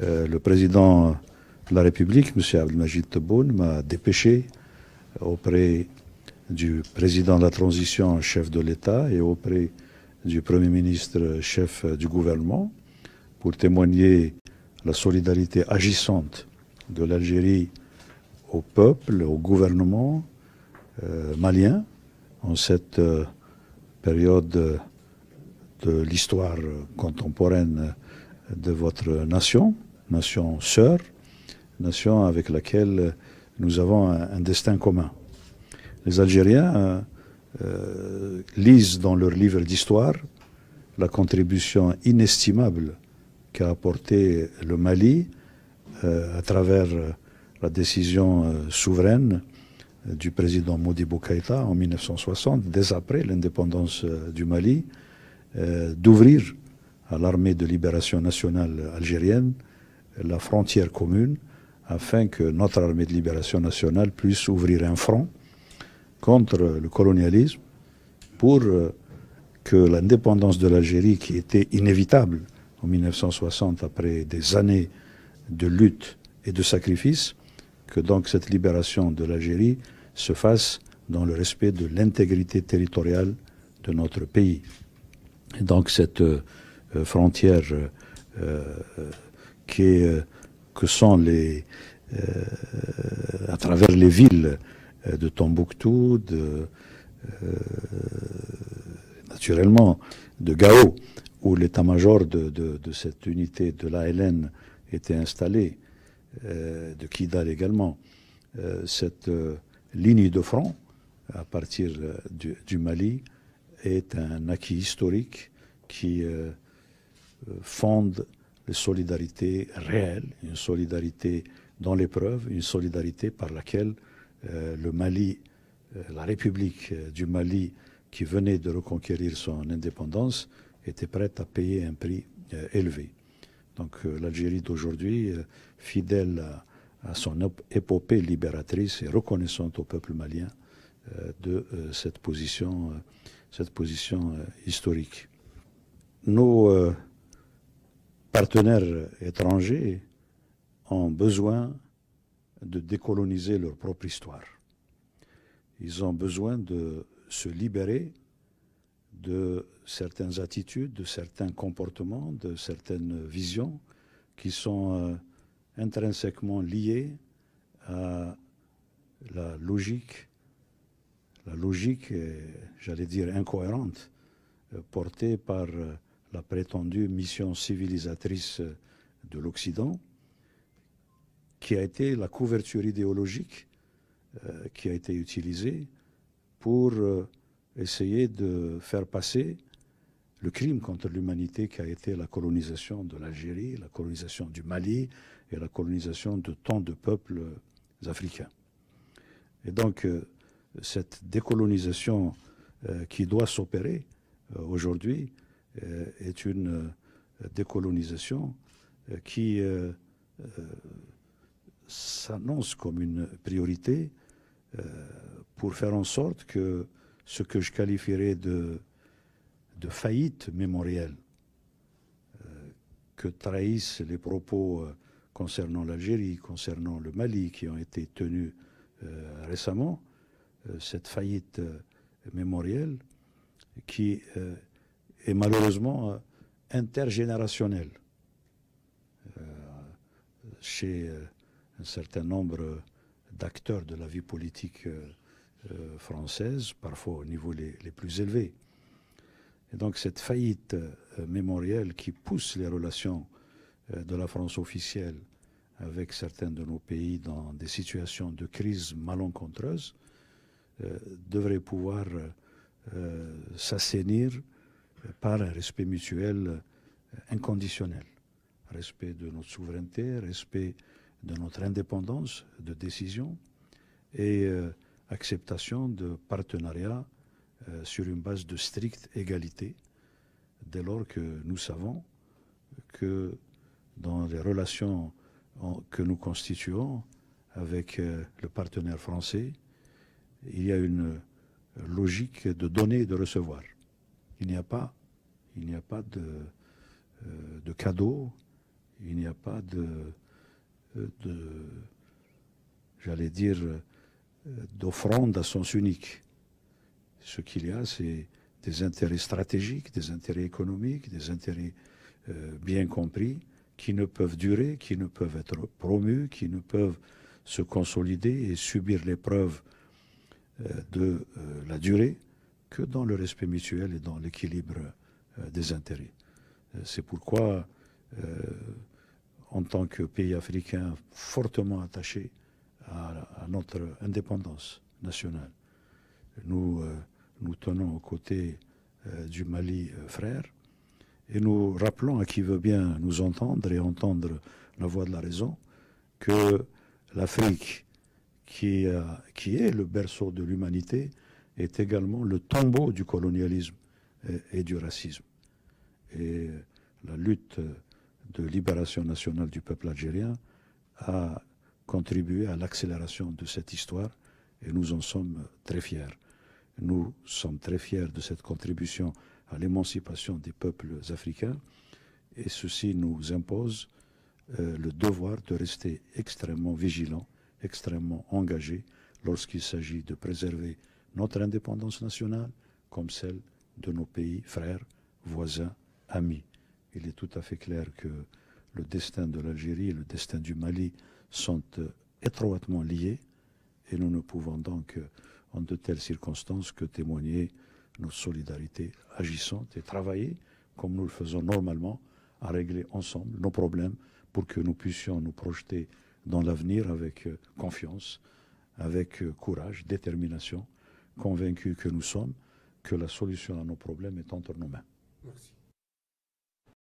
le président de la République, M. Abdelmajid Tebboune, m'a dépêché auprès du président de la transition, chef de l'État, et auprès du Premier ministre, chef du gouvernement, pour témoigner la solidarité agissante de l'Algérie au peuple, au gouvernement malien, en cette période de l'histoire contemporaine de votre nation, nation sœur, nation avec laquelle nous avons un destin commun. Les Algériens lisent dans leur livre d'histoire la contribution inestimable qu'a apporté le Mali à travers la décision souveraine du président Modibo Keïta en 1960, dès après l'indépendance du Mali, d'ouvrir à l'armée de libération nationale algérienne la frontière commune afin que notre armée de libération nationale puisse ouvrir un front contre le colonialisme pour que l'indépendance de l'Algérie, qui était inévitable en 1960 après des années de lutte et de sacrifice, que donc cette libération de l'Algérie se fasse dans le respect de l'intégrité territoriale de notre pays. Et donc cette frontière que sont à travers les villes de Tombouctou, naturellement de Gao, où l'état-major de cette unité de l'ALN était installé, de Kidal également, cette ligne de front à partir du Mali est un acquis historique qui fonde les solidarités réelles, une solidarité dans l'épreuve, une solidarité par laquelle le Mali, la République du Mali, qui venait de reconquérir son indépendance, était prête à payer un prix élevé. Donc l'Algérie d'aujourd'hui, fidèle à son épopée libératrice et reconnaissante au peuple malien de cette position historique. Nos partenaires étrangers ont besoin de décoloniser leur propre histoire. Ils ont besoin de se libérer de certaines attitudes, de certains comportements, de certaines visions qui sont intrinsèquement liées à la logique, j'allais dire incohérente, portée par la prétendue mission civilisatrice de l'Occident, qui a été la couverture idéologique qui a été utilisée pour essayer de faire passer le crime contre l'humanité qui a été la colonisation de l'Algérie, la colonisation du Mali et la colonisation de tant de peuples africains. Et donc, cette décolonisation qui doit s'opérer aujourd'hui est une décolonisation qui s'annonce comme une priorité pour faire en sorte que ce que je qualifierais de faillite mémorielle que trahissent les propos concernant l'Algérie, concernant le Mali, qui ont été tenus récemment, cette faillite mémorielle qui est malheureusement intergénérationnelle chez un certain nombre d'acteurs de la vie politique française, parfois au niveau les plus élevés. Et donc cette faillite mémorielle qui pousse les relations de la France officielle avec certains de nos pays dans des situations de crise malencontreuse devrait pouvoir s'assainir par un respect mutuel inconditionnel. Respect de notre souveraineté, respect de notre indépendance de décision et acceptation de partenariat sur une base de stricte égalité, dès lors que nous savons que dans les relations que nous constituons avec le partenaire français, il y a une logique de donner et de recevoir. Il n'y a pas de cadeaux, Il n'y a pas j'allais dire, d'offrande à sens unique. Ce qu'il y a, c'est des intérêts stratégiques, des intérêts économiques, des intérêts bien compris, qui ne peuvent durer, qui ne peuvent être promus, qui ne peuvent se consolider et subir l'épreuve de la durée que dans le respect mutuel et dans l'équilibre des intérêts. C'est pourquoi, en tant que pays africain fortement attaché à notre indépendance nationale, nous tenons aux côtés du Mali frère, et nous rappelons à qui veut bien nous entendre et entendre la voix de la raison que l'Afrique, qui est le berceau de l'humanité, est également le tombeau du colonialisme et du racisme. Et la lutte de libération nationale du peuple algérien a contribué à l'accélération de cette histoire, et nous en sommes très fiers. Nous sommes très fiers de cette contribution à l'émancipation des peuples africains, et ceci nous impose le devoir de rester extrêmement vigilants, extrêmement engagés lorsqu'il s'agit de préserver notre indépendance nationale comme celle de nos pays frères, voisins, amis. Il est tout à fait clair que le destin de l'Algérie et le destin du Mali sont étroitement liés, et nous ne pouvons donc, en de telles circonstances, que témoigner notre solidarité agissante et travailler, comme nous le faisons normalement, à régler ensemble nos problèmes pour que nous puissions nous projeter dans l'avenir avec confiance, avec courage, détermination, convaincus que nous sommes que la solution à nos problèmes est entre nos mains. Merci.